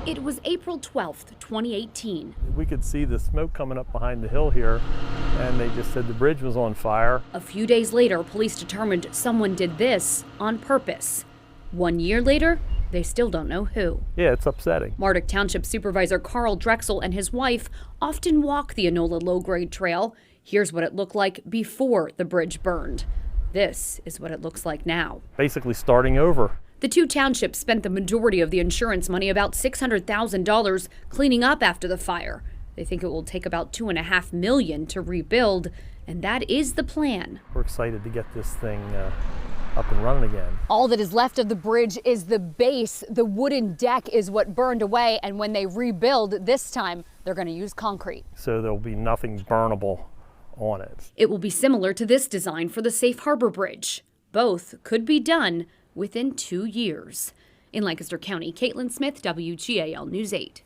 It was April 12th, 2018. We could see the smoke coming up behind the hill here, and they just said the bridge was on fire. A few days later, police determined someone did this on purpose. 1 year later, they still don't know who. Yeah, it's upsetting. Marduk Township Supervisor Carl Drexel and his wife often walk the Enola low-grade trail. Here's what it looked like before the bridge burned. This is what it looks like now. Basically starting over. The two townships spent the majority of the insurance money, about $600,000, cleaning up after the fire. They think it will take about $2.5 million to rebuild, and that is the plan. We're excited to get this thing up and running again. All that is left of the bridge is the base. The wooden deck is what burned away, and when they rebuild this time, they're going to use concrete. So there'll be nothing burnable on it. It will be similar to this design for the Safe Harbor Bridge. Both could be done within 2 years. In Lancaster County, Caitlin Smith, WGAL News 8.